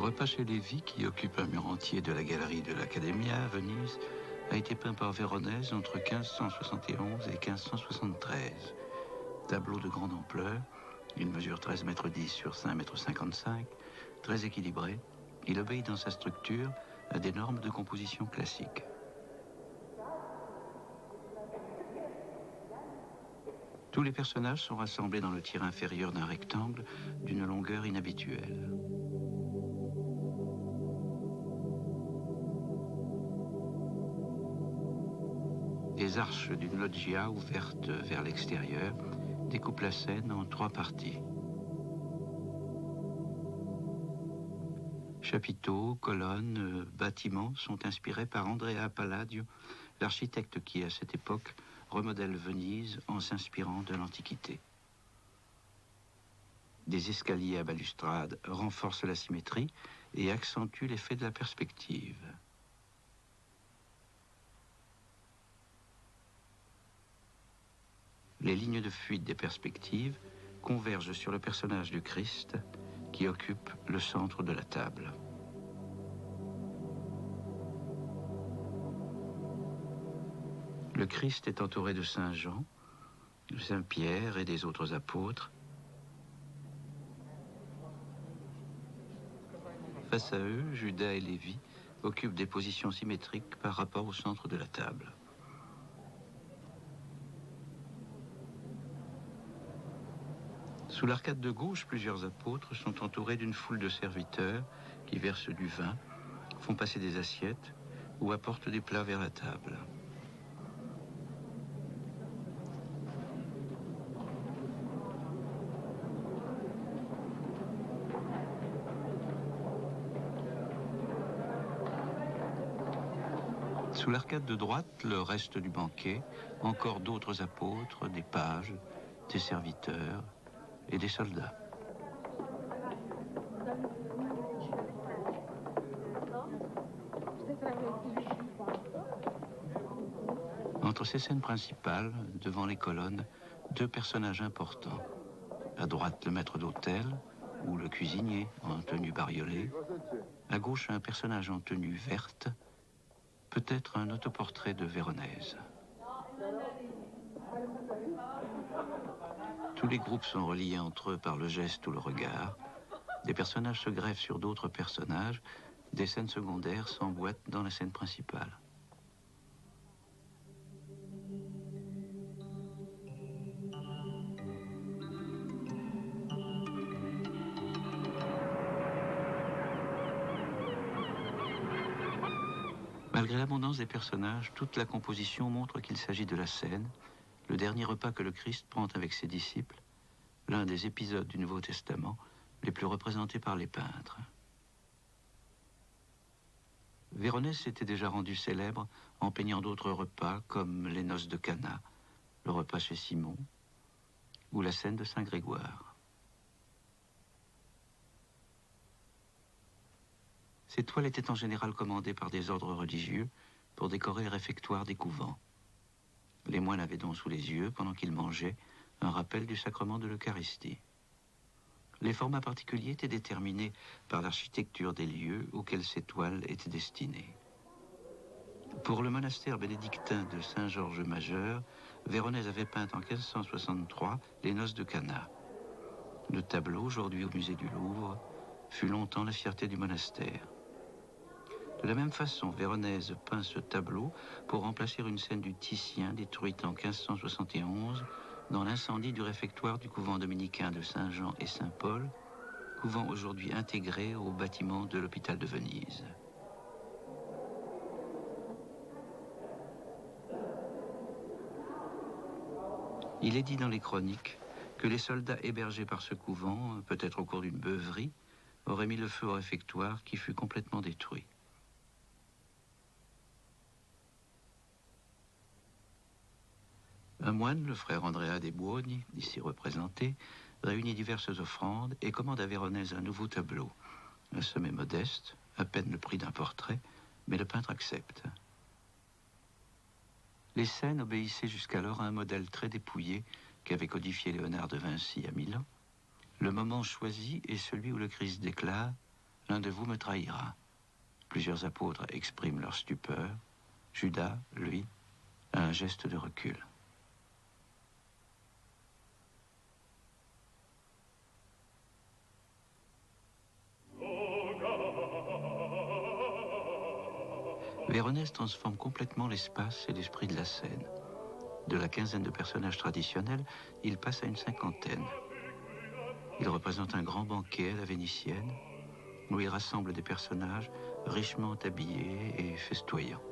repas chez Lévy, qui occupe un mur entier de la galerie de l'Accademia à Venise, a été peint par Véronèse entre 1571 et 1573. Tableau de grande ampleur, il mesure 13,10 mètres sur 5,55 mètres, très équilibré, il obéit dans sa structure à des normes de composition classiques. Tous les personnages sont rassemblés dans le tiers inférieur d'un rectangle d'une longueur inhabituelle. Les arches d'une loggia ouverte vers l'extérieur découpent la scène en 3 parties. Chapiteaux, colonnes, bâtiments sont inspirés par Andrea Palladio, l'architecte qui, à cette époque, remodèle Venise en s'inspirant de l'Antiquité. Des escaliers à balustrade renforcent la symétrie et accentuent l'effet de la perspective. Les lignes de fuite des perspectives convergent sur le personnage du Christ qui occupe le centre de la table. Le Christ est entouré de Saint Jean, de Saint Pierre et des autres apôtres. Face à eux, Judas et Lévi occupent des positions symétriques par rapport au centre de la table. Sous l'arcade de gauche, plusieurs apôtres sont entourés d'une foule de serviteurs qui versent du vin, font passer des assiettes ou apportent des plats vers la table. Sous l'arcade de droite, le reste du banquet, encore d'autres apôtres, des pages, des serviteurs et des soldats. Entre ces scènes principales, devant les colonnes, 2 personnages importants. À droite, le maître d'hôtel, ou le cuisinier en tenue bariolée. À gauche, un personnage en tenue verte, peut-être un autoportrait de Véronèse. Tous les groupes sont reliés entre eux par le geste ou le regard. Des personnages se greffent sur d'autres personnages. Des scènes secondaires s'emboîtent dans la scène principale. Malgré l'abondance des personnages, toute la composition montre qu'il s'agit de la scène, le dernier repas que le Christ prend avec ses disciples, l'un des épisodes du Nouveau Testament les plus représentés par les peintres. Véronèse s'était déjà rendu célèbre en peignant d'autres repas comme les noces de Cana, le repas chez Simon ou la scène de Saint-Grégoire. Ces toiles étaient en général commandées par des ordres religieux pour décorer le réfectoire des couvents. Les moines avaient donc sous les yeux, pendant qu'ils mangeaient, un rappel du sacrement de l'Eucharistie. Les formats particuliers étaient déterminés par l'architecture des lieux auxquels ces toiles étaient destinées. Pour le monastère bénédictin de Saint-Georges-Majeur, Véronèse avait peint en 1563 les noces de Cana. Le tableau, aujourd'hui au musée du Louvre, fut longtemps la fierté du monastère. De la même façon, Véronèse peint ce tableau pour remplacer une scène du Titien détruite en 1571 dans l'incendie du réfectoire du couvent dominicain de Saint-Jean et Saint-Paul, couvent aujourd'hui intégré au bâtiment de l'hôpital de Venise. Il est dit dans les chroniques que les soldats hébergés par ce couvent, peut-être au cours d'une beuverie, auraient mis le feu au réfectoire qui fut complètement détruit. Un moine, le frère Andrea de Buoni, ici représenté, réunit diverses offrandes et commande à Véronèse un nouveau tableau. La somme est modeste, à peine le prix d'un portrait, mais le peintre accepte. Les scènes obéissaient jusqu'alors à un modèle très dépouillé qu'avait codifié Léonard de Vinci à Milan. Le moment choisi est celui où le Christ déclare « l'un de vous me trahira. Plusieurs apôtres expriment leur stupeur. Judas, lui, a un geste de recul. Véronèse transforme complètement l'espace et l'esprit de la scène. De la quinzaine de personnages traditionnels, il passe à une cinquantaine. Il représente un grand banquet à la vénitienne, où il rassemble des personnages richement habillés et festoyants.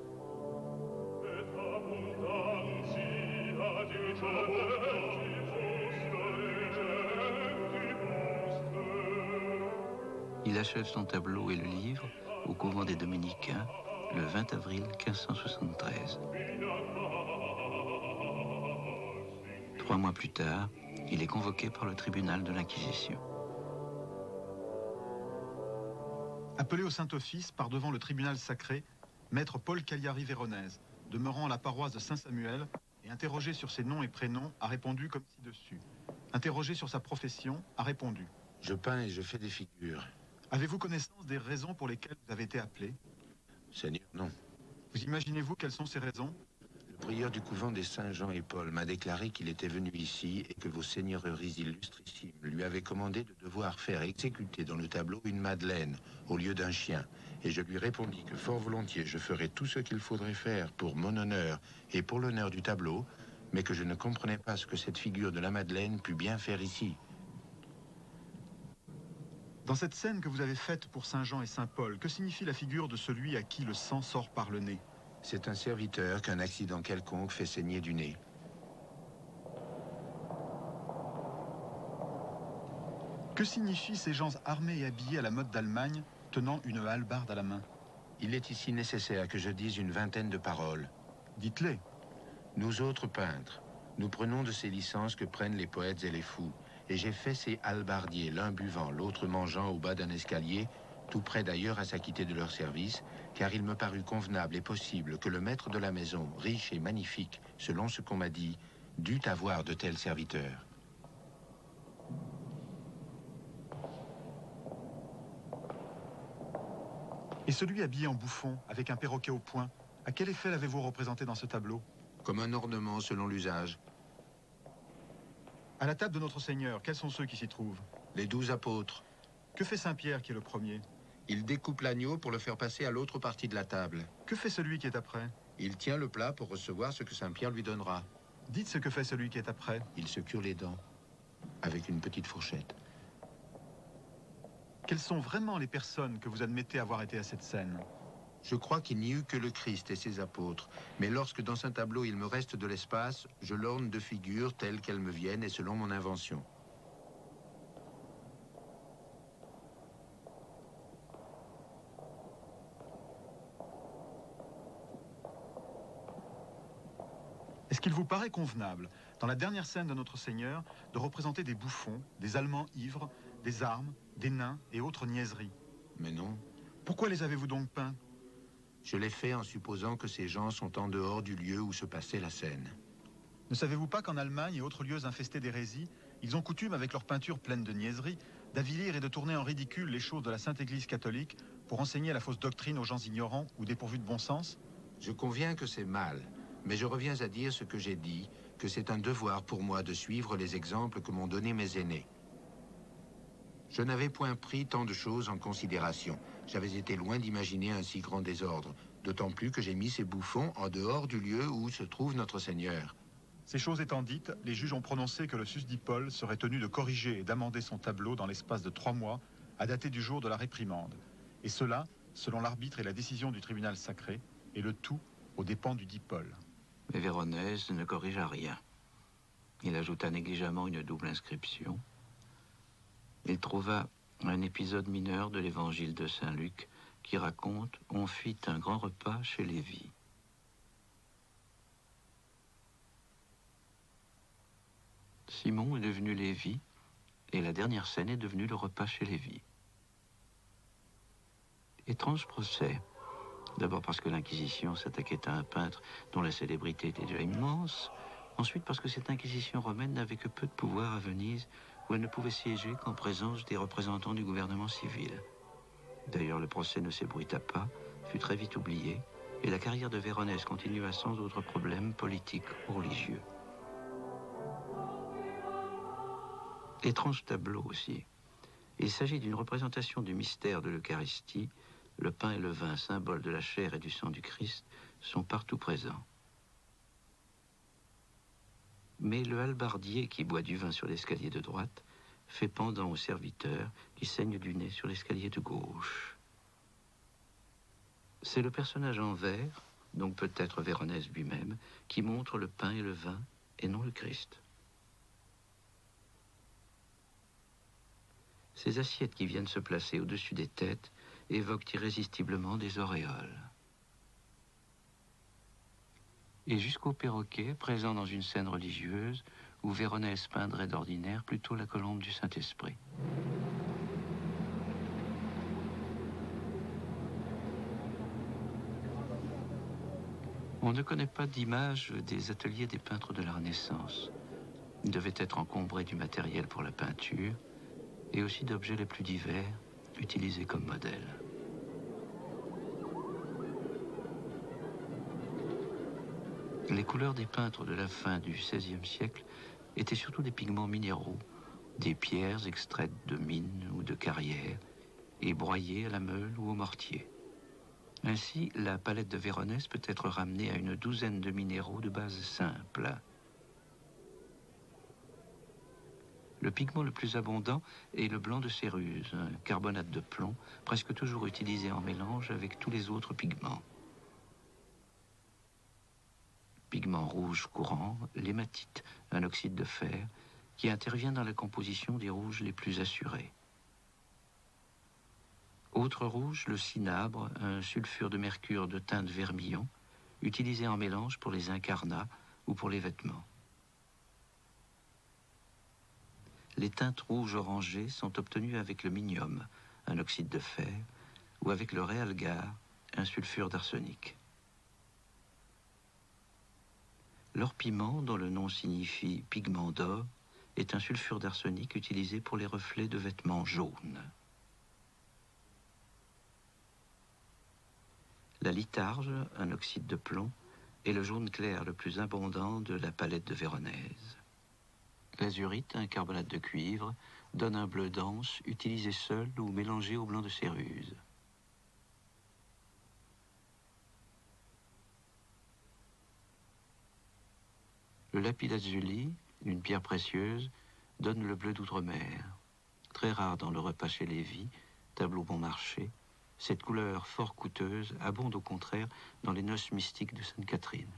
Il achève son tableau et le livre au couvent des Dominicains le 20 avril 1573. 3 mois plus tard, il est convoqué par le tribunal de l'Inquisition. Appelé au Saint-Office par devant le tribunal sacré, maître Paul Cagliari Véronèse, demeurant à la paroisse de Saint-Samuel, et interrogé sur ses noms et prénoms, a répondu comme ci-dessus. Interrogé sur sa profession, a répondu. Je peins et je fais des figures. Avez-vous connaissance des raisons pour lesquelles vous avez été appelé? Seigneur, non. Vous imaginez-vous quelles sont ces raisons? Le prieur du couvent des Saint-Jean et Paul m'a déclaré qu'il était venu ici et que vos seigneuries illustrissimes lui avaient commandé de devoir faire exécuter dans le tableau une madeleine au lieu d'un chien. Et je lui répondis que fort volontiers je ferais tout ce qu'il faudrait faire pour mon honneur et pour l'honneur du tableau, mais que je ne comprenais pas ce que cette figure de la madeleine put bien faire ici. Dans cette scène que vous avez faite pour Saint Jean et Saint Paul, que signifie la figure de celui à qui le sang sort par le nez? C'est un serviteur qu'un accident quelconque fait saigner du nez. Que signifient ces gens armés et habillés à la mode d'Allemagne, tenant une hallebarde à la main? Il est ici nécessaire que je dise une vingtaine de paroles. Dites-les. Nous autres peintres, nous prenons de ces licences que prennent les poètes et les fous. Et j'ai fait ces hallebardiers, l'un buvant, l'autre mangeant au bas d'un escalier, tout près d'ailleurs à s'acquitter de leur service, car il me parut convenable et possible que le maître de la maison, riche et magnifique, selon ce qu'on m'a dit, dût avoir de tels serviteurs. Et celui habillé en bouffon, avec un perroquet au poing, à quel effet l'avez-vous représenté dans ce tableau? Comme un ornement selon l'usage. À la table de notre Seigneur, quels sont ceux qui s'y trouvent? Les 12 apôtres. Que fait Saint Pierre qui est le premier? Il découpe l'agneau pour le faire passer à l'autre partie de la table. Que fait celui qui est après? Il tient le plat pour recevoir ce que Saint Pierre lui donnera. Dites ce que fait celui qui est après. Il se cure les dents avec une petite fourchette. Quelles sont vraiment les personnes que vous admettez avoir été à cette scène? Je crois qu'il n'y eut que le Christ et ses apôtres. Mais lorsque dans un tableau il me reste de l'espace, je l'orne de figures telles qu'elles me viennent et selon mon invention. Est-ce qu'il vous paraît convenable, dans la dernière scène de notre Seigneur, de représenter des bouffons, des Allemands ivres, des armes, des nains et autres niaiseries? Mais non. Pourquoi les avez-vous donc peints? Je l'ai fait en supposant que ces gens sont en dehors du lieu où se passait la scène. Ne savez-vous pas qu'en Allemagne et autres lieux infestés d'hérésie, ils ont coutume, avec leurs peintures pleines de niaiseries, d'avilir et de tourner en ridicule les choses de la Sainte Église catholique pour enseigner la fausse doctrine aux gens ignorants ou dépourvus de bon sens? Je conviens que c'est mal, mais je reviens à dire ce que j'ai dit, que c'est un devoir pour moi de suivre les exemples que m'ont donnés mes aînés. Je n'avais point pris tant de choses en considération. J'avais été loin d'imaginer un si grand désordre, d'autant plus que j'ai mis ces bouffons en dehors du lieu où se trouve notre Seigneur. Ces choses étant dites, les juges ont prononcé que le susdit Paul serait tenu de corriger et d'amender son tableau dans l'espace de 3 mois, à dater du jour de la réprimande. Et cela, selon l'arbitre et la décision du tribunal sacré, et le tout aux dépens du dit Paul. Mais Véronèse ne corrigea rien. Il ajouta négligemment une double inscription. Il trouva un épisode mineur de l'évangile de Saint Luc qui raconte « On fit un grand repas chez Lévi ». Simon est devenu Lévi et la dernière scène est devenue le repas chez Lévi. Étrange procès. D'abord parce que l'Inquisition s'attaquait à un peintre dont la célébrité était déjà immense. Ensuite parce que cette Inquisition romaine n'avait que peu de pouvoir à Venise, où elle ne pouvait siéger qu'en présence des représentants du gouvernement civil. D'ailleurs, le procès ne s'ébruita pas, fut très vite oublié, et la carrière de Véronèse continua sans autre problème politique ou religieux. Étrange tableau aussi. Il s'agit d'une représentation du mystère de l'Eucharistie. Le pain et le vin, symboles de la chair et du sang du Christ, sont partout présents. Mais le hallebardier qui boit du vin sur l'escalier de droite fait pendant au serviteur qui saigne du nez sur l'escalier de gauche. C'est le personnage en vert, donc peut-être Véronèse lui-même, qui montre le pain et le vin, et non le Christ. Ces assiettes qui viennent se placer au-dessus des têtes évoquent irrésistiblement des auréoles. Et jusqu'au perroquet, présent dans une scène religieuse, où Véronèse peindrait d'ordinaire plutôt la colombe du Saint-Esprit. On ne connaît pas d'image des ateliers des peintres de la Renaissance. Ils devaient être encombrés du matériel pour la peinture et aussi d'objets les plus divers utilisés comme modèles. Les couleurs des peintres de la fin du XVIe siècle étaient surtout des pigments minéraux, des pierres extraites de mines ou de carrières et broyées à la meule ou au mortier. Ainsi, la palette de Véronèse peut être ramenée à une douzaine de minéraux de base simple. Le pigment le plus abondant est le blanc de céruse, un carbonate de plomb, presque toujours utilisé en mélange avec tous les autres pigments. Pigment rouge courant, l'hématite, un oxyde de fer, qui intervient dans la composition des rouges les plus assurés. Autre rouge, le cinabre, un sulfure de mercure de teinte vermillon, utilisé en mélange pour les incarnats ou pour les vêtements. Les teintes rouges orangées sont obtenues avec le minium, un oxyde de fer, ou avec le réalgar, un sulfure d'arsenic. L'or-piment, dont le nom signifie pigment d'or, est un sulfure d'arsenic utilisé pour les reflets de vêtements jaunes. La litharge, un oxyde de plomb, est le jaune clair le plus abondant de la palette de Véronèse. L'azurite, un carbonate de cuivre, donne un bleu dense, utilisé seul ou mélangé au blanc de céruse. Le lapis-lazuli, une pierre précieuse, donne le bleu d'outre-mer. Très rare dans le repas chez Lévy, tableau bon marché, cette couleur fort coûteuse abonde au contraire dans les noces mystiques de Sainte-Catherine.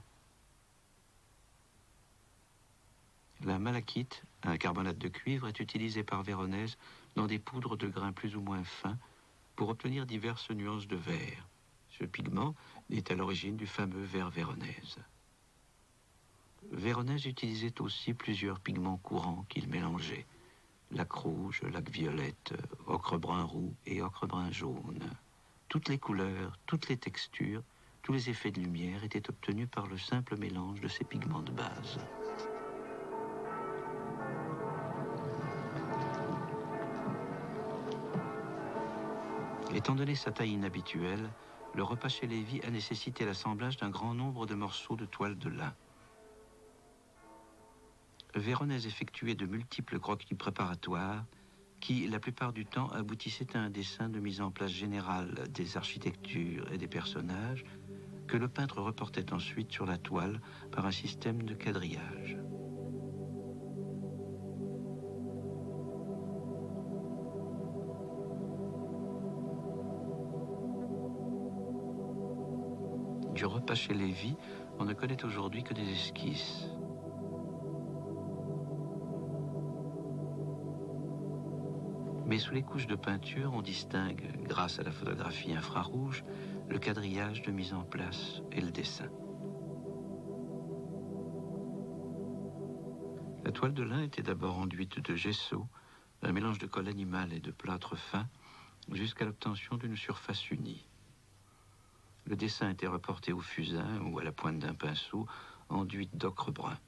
La malachite, un carbonate de cuivre, est utilisé par Véronèse dans des poudres de grains plus ou moins fins pour obtenir diverses nuances de vert. Ce pigment est à l'origine du fameux vert véronèse. Véronèse utilisait aussi plusieurs pigments courants qu'il mélangeait. Lac rouge, lac violette, ocre brun roux et ocre brun jaune. Toutes les couleurs, toutes les textures, tous les effets de lumière étaient obtenus par le simple mélange de ces pigments de base. Étant donné sa taille inhabituelle, le repas chez Lévy a nécessité l'assemblage d'un grand nombre de morceaux de toile de lin. Véronèse effectuait de multiples croquis préparatoires qui, la plupart du temps, aboutissaient à un dessin de mise en place générale des architectures et des personnages que le peintre reportait ensuite sur la toile par un système de quadrillage. Du repas chez Lévy, on ne connaît aujourd'hui que des esquisses. Mais sous les couches de peinture, on distingue, grâce à la photographie infrarouge, le quadrillage de mise en place et le dessin. La toile de lin était d'abord enduite de gesso, un mélange de colle animale et de plâtre fin, jusqu'à l'obtention d'une surface unie. Le dessin était reporté au fusain ou à la pointe d'un pinceau, enduite d'ocre brun.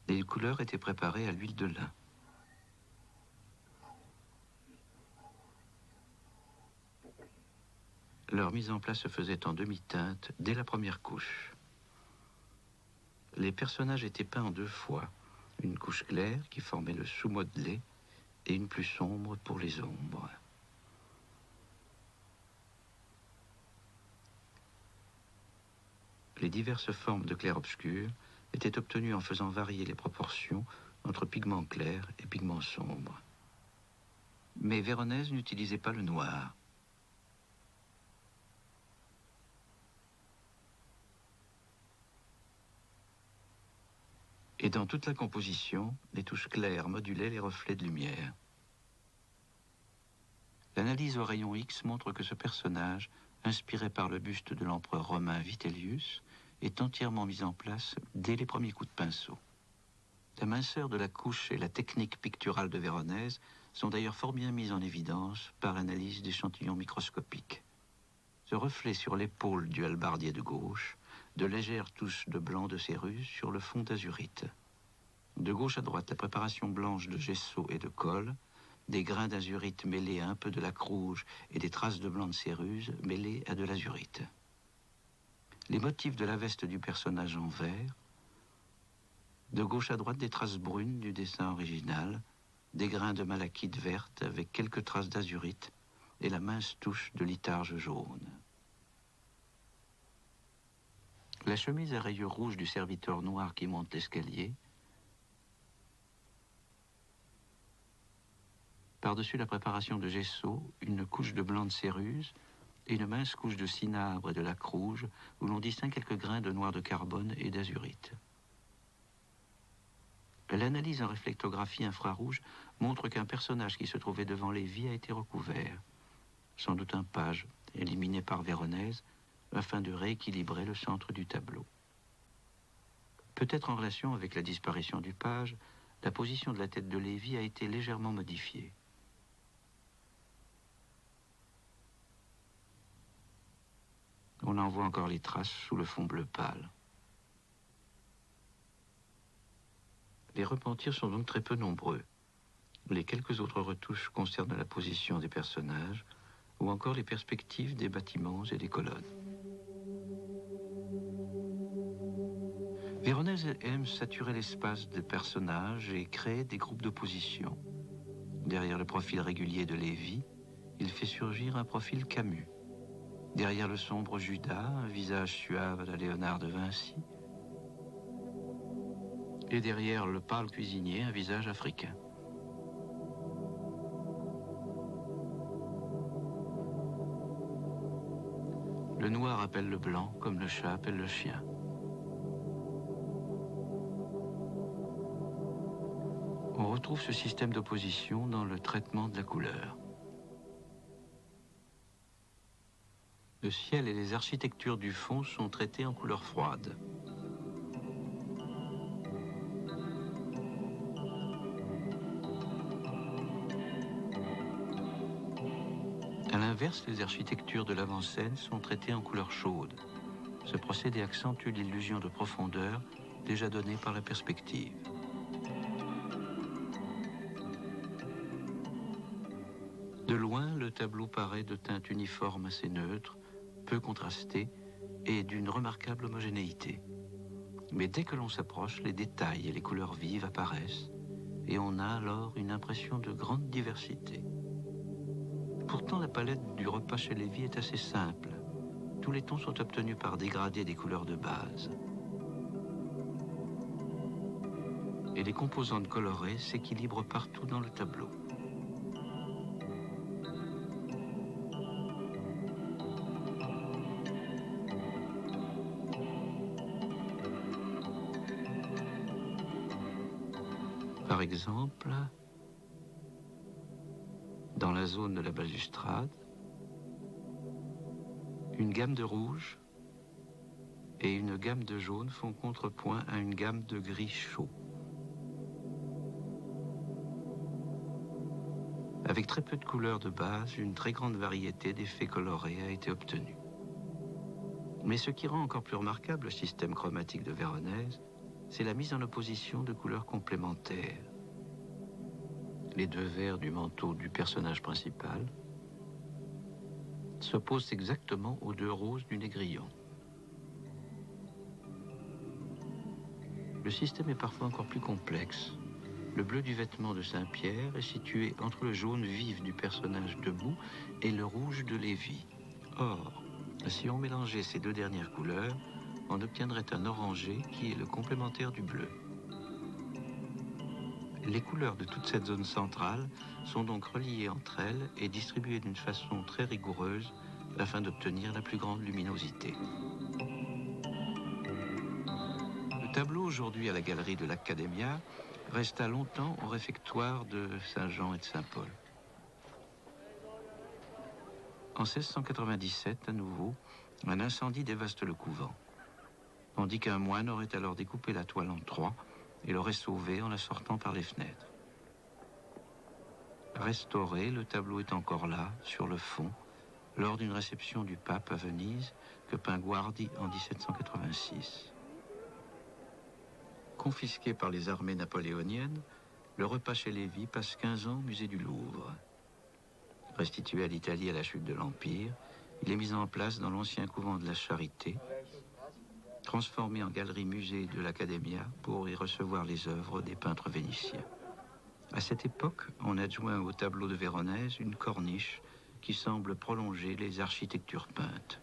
Les couleurs étaient préparées à l'huile de lin. Leur mise en place se faisait en demi-teinte dès la première couche. Les personnages étaient peints en 2 fois, une couche claire qui formait le sous-modelé et une plus sombre pour les ombres. Les diverses formes de clair-obscur étaient obtenues en faisant varier les proportions entre pigments clairs et pigments sombres. Mais Véronèse n'utilisait pas le noir. Et dans toute la composition, les touches claires modulaient les reflets de lumière. L'analyse au rayon X montre que ce personnage, inspiré par le buste de l'empereur romain Vitellius, est entièrement mis en place dès les premiers coups de pinceau. La minceur de la couche et la technique picturale de Véronèse sont d'ailleurs fort bien mises en évidence par l'analyse d'échantillons microscopiques. Ce reflet sur l'épaule du hallebardier de gauche, de légères touches de blanc de céruse sur le fond d'azurite. De gauche à droite, la préparation blanche de gesso et de colle, des grains d'azurite mêlés à un peu de laque rouge et des traces de blanc de céruse mêlées à de l'azurite. Les motifs de la veste du personnage en vert, de gauche à droite des traces brunes du dessin original, des grains de malachite verte avec quelques traces d'azurite et la mince touche de litharge jaune. La chemise à rayures rouges du serviteur noir qui monte l'escalier, par-dessus la préparation de gesso, une couche de blanc de céruse et une mince couche de cinabre et de laque rouge où l'on distingue quelques grains de noir de carbone et d'azurite. L'analyse en réflectographie infrarouge montre qu'un personnage qui se trouvait devant Lévy a été recouvert, sans doute un page, éliminé par Véronèse, afin de rééquilibrer le centre du tableau. Peut-être en relation avec la disparition du page, la position de la tête de Lévy a été légèrement modifiée. On en voit encore les traces sous le fond bleu pâle. Les repentirs sont donc très peu nombreux. Les quelques autres retouches concernent la position des personnages ou encore les perspectives des bâtiments et des colonnes. Véronèse aime saturer l'espace des personnages et créer des groupes d'opposition. Derrière le profil régulier de Lévy, il fait surgir un profil Camus. Derrière le sombre Judas, un visage suave à la Léonard de Vinci. Et derrière le pâle cuisinier, un visage africain. Le noir appelle le blanc comme le chat appelle le chien. On retrouve ce système d'opposition dans le traitement de la couleur. Le ciel et les architectures du fond sont traités en couleur froide. À l'inverse, les architectures de l'avant-scène sont traitées en couleur chaude. Ce procédé accentue l'illusion de profondeur déjà donnée par la perspective. De loin, le tableau paraît de teinte uniforme assez neutre, peu contrastée et d'une remarquable homogénéité. Mais dès que l'on s'approche, les détails et les couleurs vives apparaissent et on a alors une impression de grande diversité. Pourtant, la palette du repas chez Lévy est assez simple. Tous les tons sont obtenus par dégradé des couleurs de base. Et les composantes colorées s'équilibrent partout dans le tableau. Par exemple, dans la zone de la balustrade, une gamme de rouge et une gamme de jaune font contrepoint à une gamme de gris chaud. Avec très peu de couleurs de base, une très grande variété d'effets colorés a été obtenue. Mais ce qui rend encore plus remarquable le système chromatique de Véronèse, c'est la mise en opposition de couleurs complémentaires. Les deux verts du manteau du personnage principal s'opposent exactement aux deux roses du négrillon. Le système est parfois encore plus complexe. Le bleu du vêtement de Saint-Pierre est situé entre le jaune vif du personnage debout et le rouge de Lévi. Or, si on mélangeait ces deux dernières couleurs, on obtiendrait un orangé qui est le complémentaire du bleu. Les couleurs de toute cette zone centrale sont donc reliées entre elles et distribuées d'une façon très rigoureuse afin d'obtenir la plus grande luminosité. Le tableau aujourd'hui à la galerie de l'Accademia resta longtemps au réfectoire de Saint-Jean et de Saint-Paul. En 1697, à nouveau, un incendie dévaste le couvent. On dit qu'un moine aurait alors découpé la toile en trois et l'aurait sauvée en la sortant par les fenêtres. Restauré, le tableau est encore là, sur le fond, lors d'une réception du pape à Venise que peint Guardi en 1786. Confisqué par les armées napoléoniennes, le repas chez Lévi passe 15 ans au musée du Louvre. Restitué à l'Italie à la chute de l'Empire, il est mis en place dans l'ancien couvent de la Charité, transformé en galerie-musée de l'Accademia pour y recevoir les œuvres des peintres vénitiens. À cette époque, on adjoint au tableau de Véronèse une corniche qui semble prolonger les architectures peintes.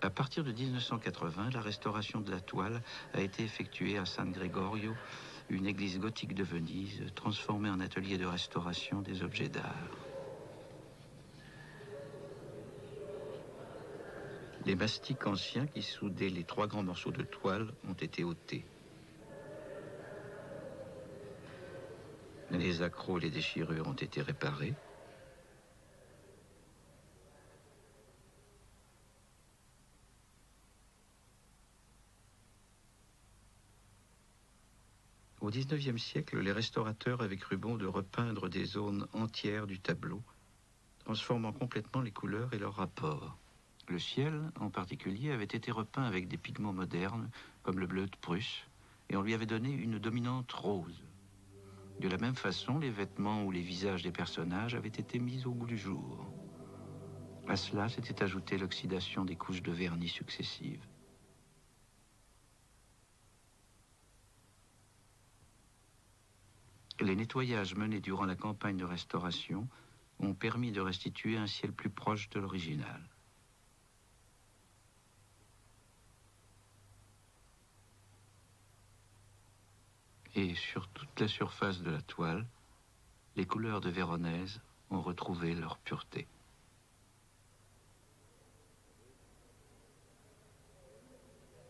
À partir de 1980, la restauration de la toile a été effectuée à San Gregorio, une église gothique de Venise, transformée en atelier de restauration des objets d'art. Les mastiques anciens qui soudaient les trois grands morceaux de toile ont été ôtés. Les accrocs et les déchirures ont été réparés. Au XIXe siècle, les restaurateurs avaient cru bon de repeindre des zones entières du tableau, transformant complètement les couleurs et leurs rapports. Le ciel, en particulier, avait été repeint avec des pigments modernes, comme le bleu de Prusse, et on lui avait donné une dominante rose. De la même façon, les vêtements ou les visages des personnages avaient été mis au goût du jour. À cela s'était ajoutée l'oxydation des couches de vernis successives. Les nettoyages menés durant la campagne de restauration ont permis de restituer un ciel plus proche de l'original. Et sur toute la surface de la toile, les couleurs de Véronèse ont retrouvé leur pureté.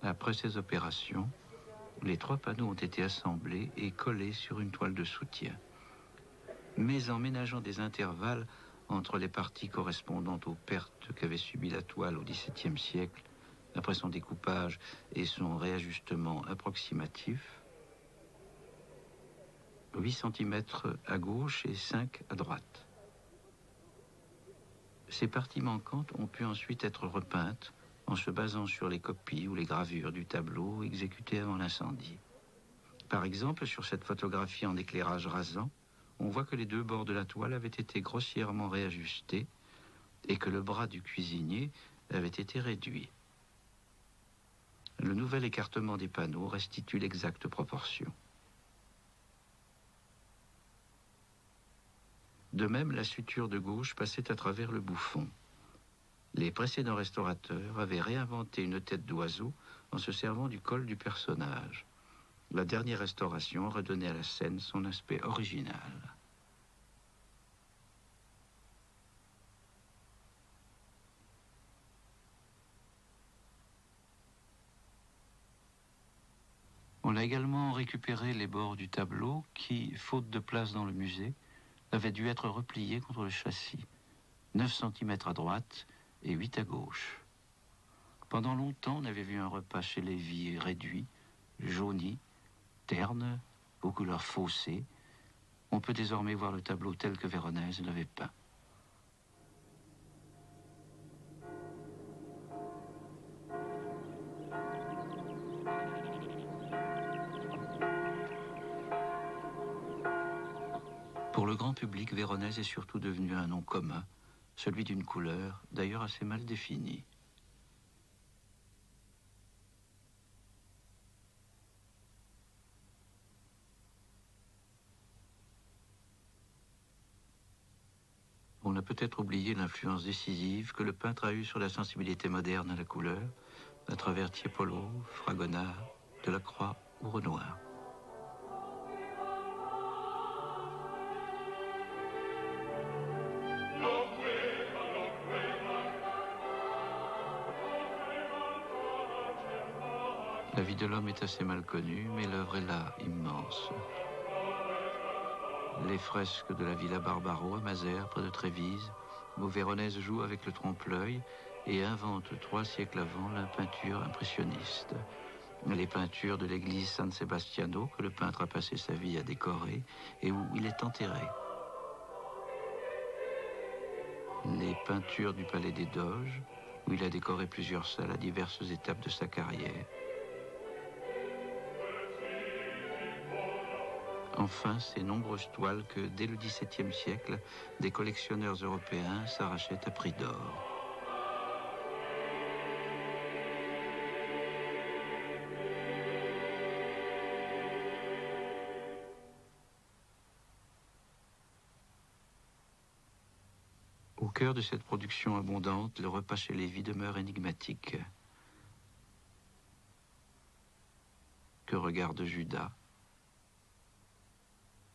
Après ces opérations, les trois panneaux ont été assemblés et collés sur une toile de soutien. Mais en ménageant des intervalles entre les parties correspondant aux pertes qu'avait subies la toile au XVIIe siècle, après son découpage et son réajustement approximatif, 8 cm à gauche et 5 à droite. Ces parties manquantes ont pu ensuite être repeintes en se basant sur les copies ou les gravures du tableau exécutées avant l'incendie. Par exemple, sur cette photographie en éclairage rasant, on voit que les deux bords de la toile avaient été grossièrement réajustés et que le bras du cuisinier avait été réduit. Le nouvel écartement des panneaux restitue l'exacte proportion. De même, la suture de gauche passait à travers le bouffon. Les précédents restaurateurs avaient réinventé une tête d'oiseau en se servant du col du personnage. La dernière restauration redonnait à la scène son aspect original. On a également récupéré les bords du tableau qui, faute de place dans le musée, avaient dû être repliés contre le châssis. 9 cm à droite et 8 à gauche. Pendant longtemps, on avait vu un repas chez Lévi réduit, jauni, terne, aux couleurs faussées. On peut désormais voir le tableau tel que Véronèse l'avait peint. Pour le grand public, Véronèse est surtout devenu un nom commun, celui d'une couleur, d'ailleurs assez mal définie. On a peut-être oublié l'influence décisive que le peintre a eue sur la sensibilité moderne à la couleur, à travers Tiepolo, Fragonard, Delacroix ou Renoir. La vie de l'homme est assez mal connue, mais l'œuvre est là, immense. Les fresques de la Villa Barbaro à Mazères, près de Trévise, où Véronèse joue avec le trompe-l'œil et invente 3 siècles avant la peinture impressionniste. Les peintures de l'église San Sebastiano, que le peintre a passé sa vie à décorer et où il est enterré. Les peintures du Palais des Doges, où il a décoré plusieurs salles à diverses étapes de sa carrière. Enfin, ces nombreuses toiles que, dès le XVIIe siècle, des collectionneurs européens s'arrachaient à prix d'or. Au cœur de cette production abondante, le repas chez Lévy demeure énigmatique. Que regarde Judas?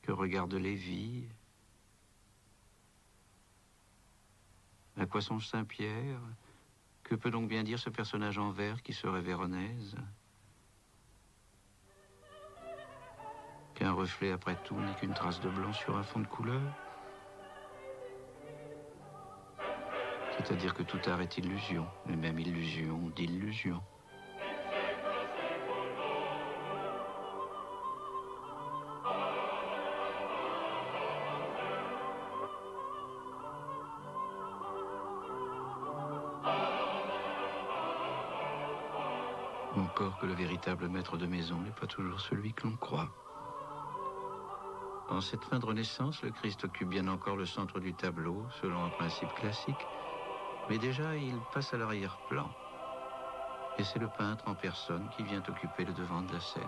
Que regarde Lévy? À quoi songe Saint-Pierre? Que peut donc bien dire ce personnage en vert qui serait Véronèse? Qu'un reflet, après tout, n'est qu'une trace de blanc sur un fond de couleur? C'est-à-dire que tout art est illusion, et même illusion d'illusion. Encore que le véritable maître de maison n'est pas toujours celui que l'on croit. En cette fin de Renaissance, le Christ occupe bien encore le centre du tableau, selon un principe classique, mais déjà il passe à l'arrière-plan. Et c'est le peintre en personne qui vient occuper le devant de la scène.